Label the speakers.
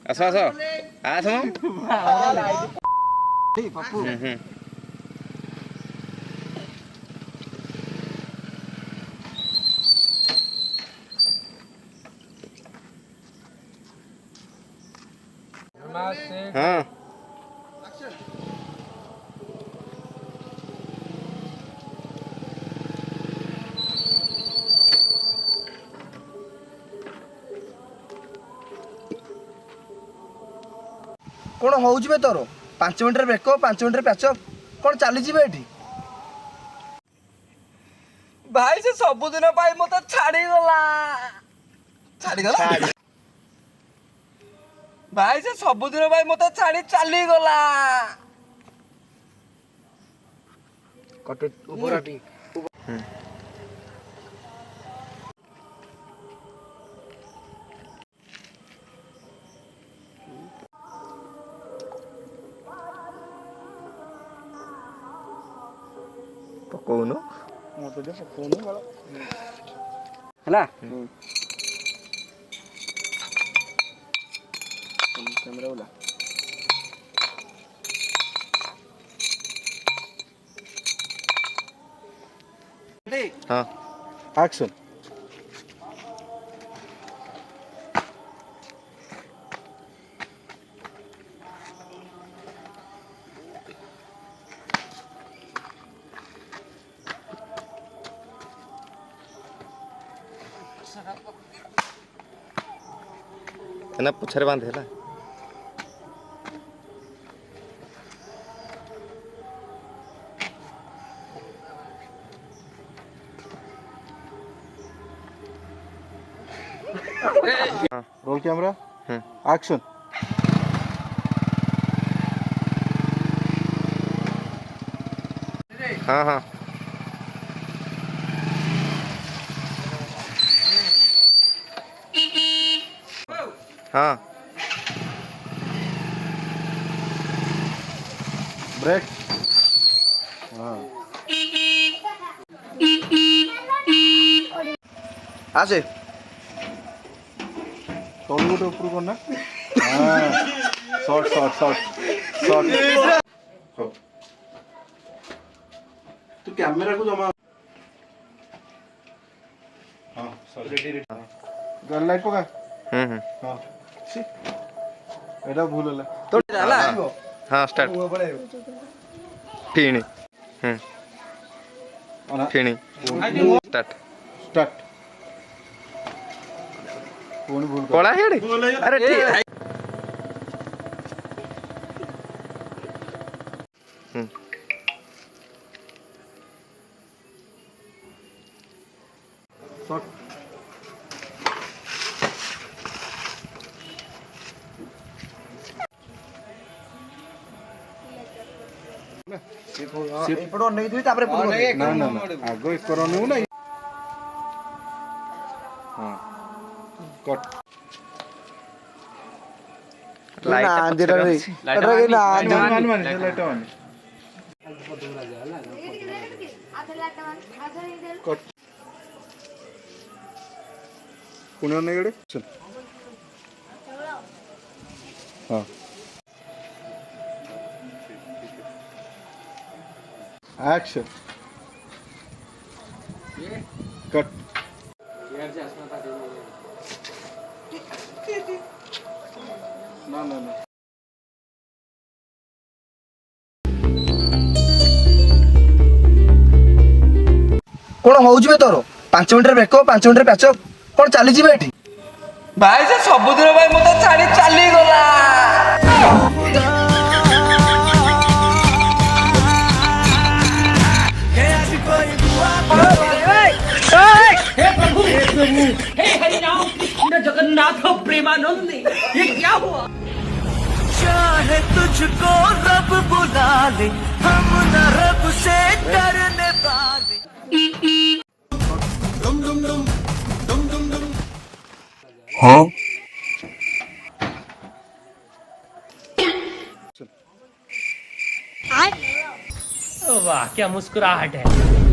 Speaker 1: आस आस आस
Speaker 2: पप्पू
Speaker 1: हाँ
Speaker 2: कौन हो तोर 5 मिनट ब्रेक 5 मिनट पैचअप कौन चली ये
Speaker 3: भाई से सबुदिन मत छाड़ीगला छाड़ीगला भाई से सबुदिन मत छाड़ी चलीगला
Speaker 1: पकौनु
Speaker 3: ହେଲା
Speaker 2: कैमरा वाला
Speaker 1: हाँ
Speaker 2: एक्शन
Speaker 1: ना पुछरे बांधे है
Speaker 2: रोल कैमरा एक्शन
Speaker 1: हाँ हाँ हाँ
Speaker 2: ब्रेक हाँ आसे तल गोटे ऊपर करना हाँ शॉर्ट शॉर्ट शॉर्ट शॉर्ट तू कैमरा को जमा हाँ सॉरी गन लाइट पका हाँ सी एटा भूल होला
Speaker 3: तो जाला
Speaker 1: हाँ स्टार्ट फिणी फिणी स्टार्ट
Speaker 2: स्टार्ट कौन भूल
Speaker 1: कोला हेड़े अरे ठीक
Speaker 2: शॉट
Speaker 3: ଏପଟ ଅନେଇ ଥିବି ତାପରେ
Speaker 2: ନା ନା ନା ଆଗ ଏକର ନେଉ ନା ହଁ କଟ୍ पुणे नहीं गड़े चल हाँ एक्शन कट ना ना ना
Speaker 3: कौन हो तोर 5 मिनट ब्रेक 5 मिनट पैचअप कौन चली ये भाई से सबुदिन मत छाड़ी चलीगला
Speaker 4: हे हरिनाम कृष्ण जगन्नाथ प्रेमानंद ये क्या हुआ
Speaker 5: चाहे तुझको रब बुला ले हम न रब से डरने वाले
Speaker 2: डुम डुम डुम डुम डुम डुम
Speaker 5: हाँ
Speaker 4: वाह क्या मुस्कुराहट है।